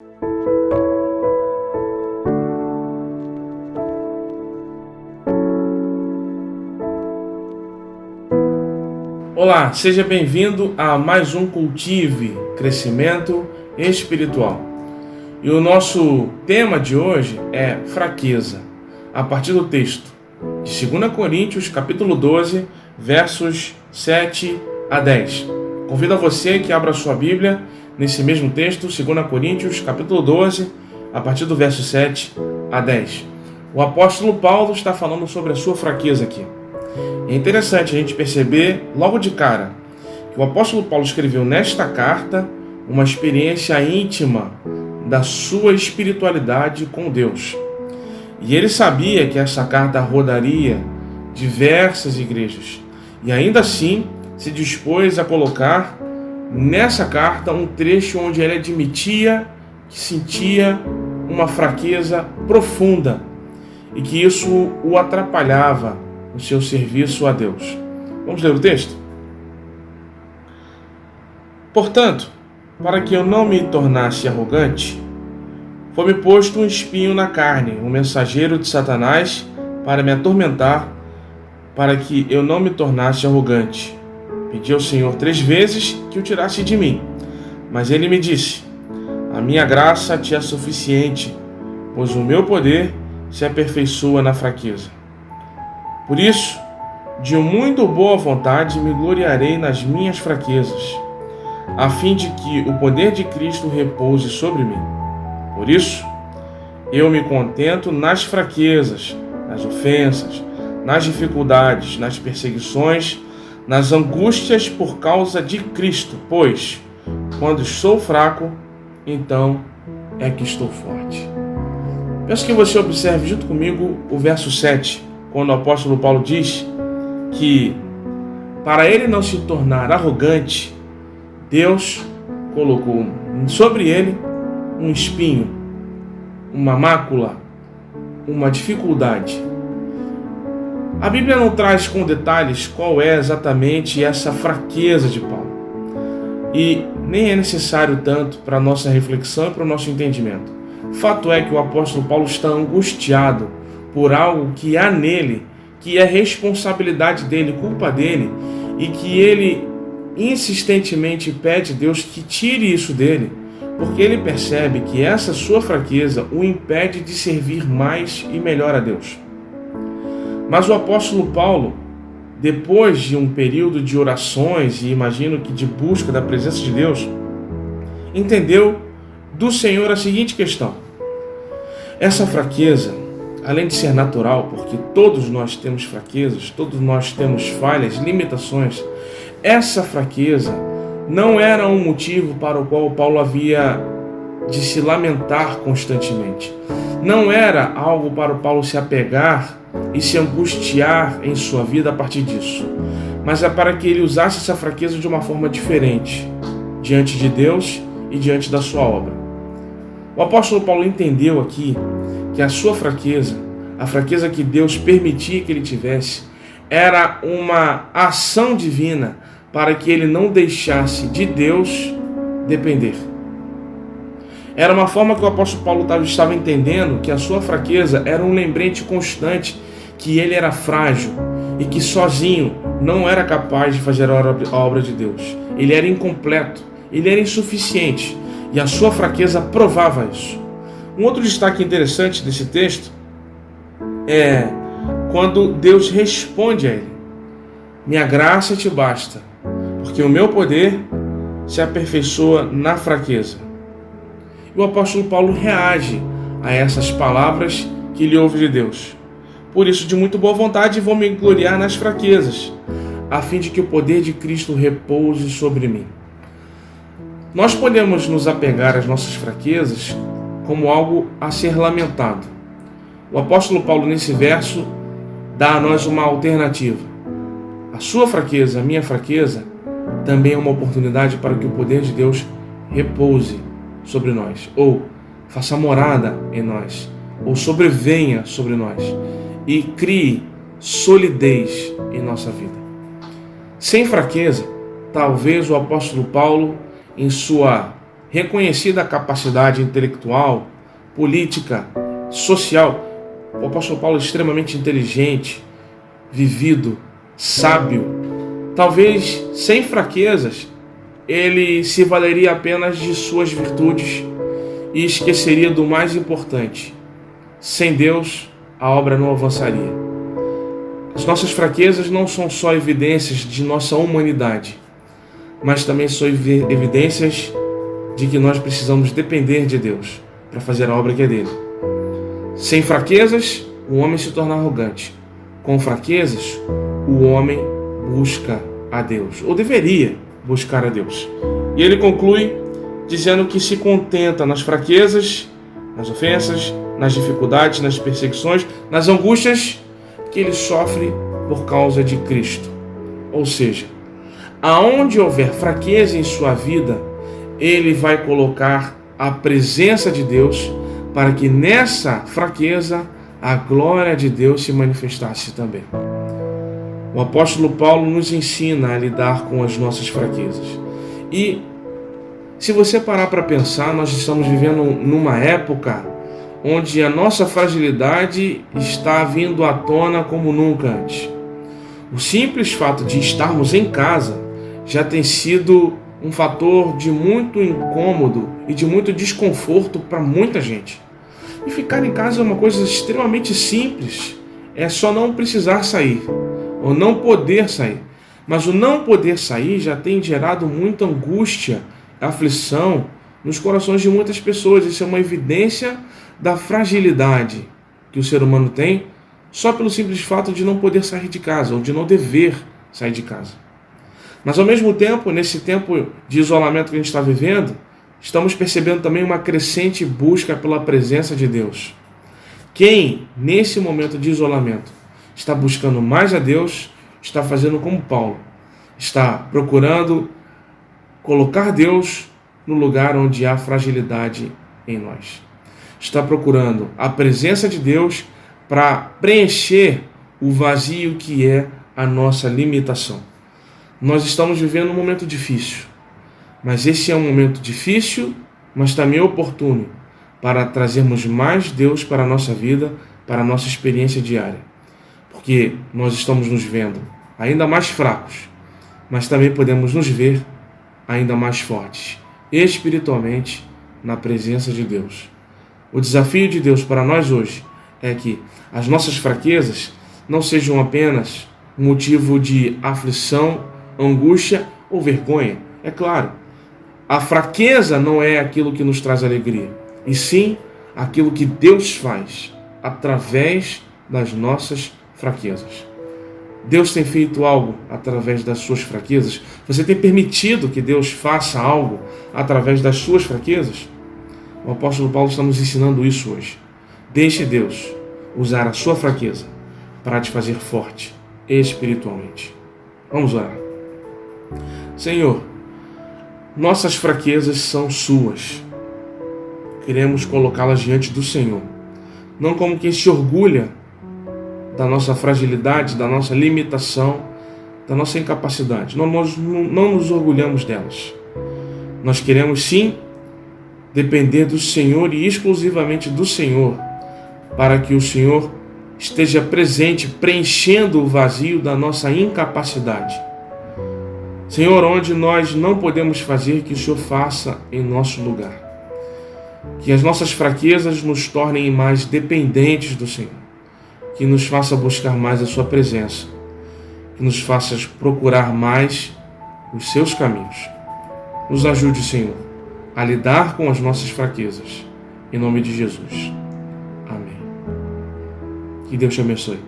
Olá, seja bem-vindo a mais um Cultive Crescimento Espiritual. E o nosso tema de hoje é fraqueza, a partir do texto de 2 Coríntios, capítulo 12, versos 7 a 10. Convido a você que abra sua Bíblia nesse mesmo texto, 2 Coríntios, capítulo 12, a partir do verso 7 a 10. O apóstolo Paulo está falando sobre a sua fraqueza aqui. É interessante a gente perceber logo de cara que o apóstolo Paulo escreveu nesta carta uma experiência íntima da sua espiritualidade com Deus. E ele sabia que essa carta rodaria diversas igrejas. E ainda assim se dispôs a colocar nessa carta um trecho onde ele admitia que sentia uma fraqueza profunda e que isso o atrapalhava no seu serviço a Deus. Vamos ler o texto? Portanto, para que eu não me tornasse arrogante, foi-me posto um espinho na carne, um mensageiro de Satanás para me atormentar, para que eu não me tornasse arrogante. Pedi ao Senhor 3 vezes que o tirasse de mim, mas ele me disse: a minha graça te é suficiente, pois o meu poder se aperfeiçoa na fraqueza. Por isso, de muito boa vontade me gloriarei nas minhas fraquezas, a fim de que o poder de Cristo repouse sobre mim. Por isso, eu me contento nas fraquezas, nas ofensas, nas dificuldades, nas perseguições, nas angústias por causa de Cristo, pois, quando estou fraco, então é que estou forte. Peço que você observe junto comigo o verso 7, quando o apóstolo Paulo diz que, para ele não se tornar arrogante, Deus colocou sobre ele um espinho, uma mácula, uma dificuldade. A Bíblia não traz com detalhes qual é exatamente essa fraqueza de Paulo. E nem é necessário tanto para a nossa reflexão e para o nosso entendimento. Fato é que o apóstolo Paulo está angustiado por algo que há nele, que é responsabilidade dele, culpa dele, e que ele insistentemente pede a Deus que tire isso dele, porque ele percebe que essa sua fraqueza o impede de servir mais e melhor a Deus. Mas o apóstolo Paulo, depois de um período de orações e imagino que de busca da presença de Deus, entendeu do Senhor a seguinte questão: essa fraqueza, além de ser natural, porque todos nós temos fraquezas, todos nós temos falhas, limitações, essa fraqueza não era um motivo para o qual Paulo havia de se lamentar constantemente. Não era algo para o Paulo se apegar e se angustiar em sua vida a partir disso. Mas é para que ele usasse essa fraqueza de uma forma diferente, diante de Deus e diante da sua obra. O apóstolo Paulo entendeu aqui que a sua fraqueza, a fraqueza que Deus permitia que ele tivesse, era uma ação divina para que ele não deixasse de Deus depender. Era uma forma que o apóstolo Paulo estava entendendo que a sua fraqueza era um lembrete constante que ele era frágil e que sozinho não era capaz de fazer a obra de Deus. Ele era incompleto, ele era insuficiente e a sua fraqueza provava isso. Um outro destaque interessante desse texto é quando Deus responde a ele: minha graça te basta, porque o meu poder se aperfeiçoa na fraqueza. E o apóstolo Paulo reage a essas palavras que ele ouve de Deus. Por isso, de muito boa vontade, vou me gloriar nas fraquezas, a fim de que o poder de Cristo repouse sobre mim. Nós podemos nos apegar às nossas fraquezas como algo a ser lamentado. O apóstolo Paulo, nesse verso, dá a nós uma alternativa. A sua fraqueza, a minha fraqueza, também é uma oportunidade para que o poder de Deus repouse sobre nós, ou faça morada em nós, ou sobrevenha sobre nós e crie solidez em nossa vida. Sem fraqueza, talvez o apóstolo Paulo, em sua reconhecida a capacidade intelectual, política, social. O apóstolo Paulo é extremamente inteligente, vivido, sábio. Talvez sem fraquezas, ele se valeria apenas de suas virtudes e esqueceria do mais importante. Sem Deus, a obra não avançaria. As nossas fraquezas não são só evidências de nossa humanidade, mas também são evidências de que nós precisamos depender de Deus para fazer a obra que é dele. Sem fraquezas, o homem se torna arrogante. Com fraquezas, o homem busca a Deus, ou deveria buscar a Deus. E ele conclui dizendo que se contenta nas fraquezas, nas ofensas, nas dificuldades, nas perseguições, nas angústias que ele sofre por causa de Cristo. Ou seja, aonde houver fraqueza em sua vida, ele vai colocar a presença de Deus para que nessa fraqueza a glória de Deus se manifestasse também. O apóstolo Paulo nos ensina a lidar com as nossas fraquezas. E se você parar para pensar, nós estamos vivendo numa época onde a nossa fragilidade está vindo à tona como nunca antes. O simples fato de estarmos em casa já tem sido um fator de muito incômodo e de muito desconforto para muita gente. E ficar em casa é uma coisa extremamente simples. É só não precisar sair, ou não poder sair. Mas o não poder sair já tem gerado muita angústia, aflição nos corações de muitas pessoas. Isso é uma evidência da fragilidade que o ser humano tem só pelo simples fato de não poder sair de casa, ou de não dever sair de casa. Mas ao mesmo tempo, nesse tempo de isolamento que a gente está vivendo, estamos percebendo também uma crescente busca pela presença de Deus. Quem, nesse momento de isolamento, está buscando mais a Deus, está fazendo como Paulo, está procurando colocar Deus no lugar onde há fragilidade em nós. Está procurando a presença de Deus para preencher o vazio que é a nossa limitação. Nós estamos vivendo um momento difícil, mas esse é um momento difícil, mas também oportuno para trazermos mais Deus para a nossa vida, para a nossa experiência diária. Porque nós estamos nos vendo ainda mais fracos, mas também podemos nos ver ainda mais fortes, espiritualmente, na presença de Deus. O desafio de Deus para nós hoje é que as nossas fraquezas não sejam apenas motivo de aflição, angústia ou vergonha. É claro, a fraqueza não é aquilo que nos traz alegria, e sim aquilo que Deus faz através das nossas fraquezas. Deus tem feito algo através das suas fraquezas? Você tem permitido que Deus faça algo através das suas fraquezas? O apóstolo Paulo está nos ensinando isso hoje. Deixe Deus usar a sua fraqueza para te fazer forte espiritualmente. Vamos orar. Senhor, nossas fraquezas são suas. Queremos colocá-las diante do Senhor, não como quem se orgulha da nossa fragilidade, da nossa limitação, da nossa incapacidade. Nós não nos orgulhamos delas. Nós queremos sim depender do Senhor e exclusivamente do Senhor, para que o Senhor esteja presente, preenchendo o vazio da nossa incapacidade. Senhor, onde nós não podemos fazer, que o Senhor faça em nosso lugar. Que as nossas fraquezas nos tornem mais dependentes do Senhor. Que nos faça buscar mais a sua presença. Que nos faça procurar mais os seus caminhos. Nos ajude, Senhor, a lidar com as nossas fraquezas. Em nome de Jesus. Amém. Que Deus te abençoe.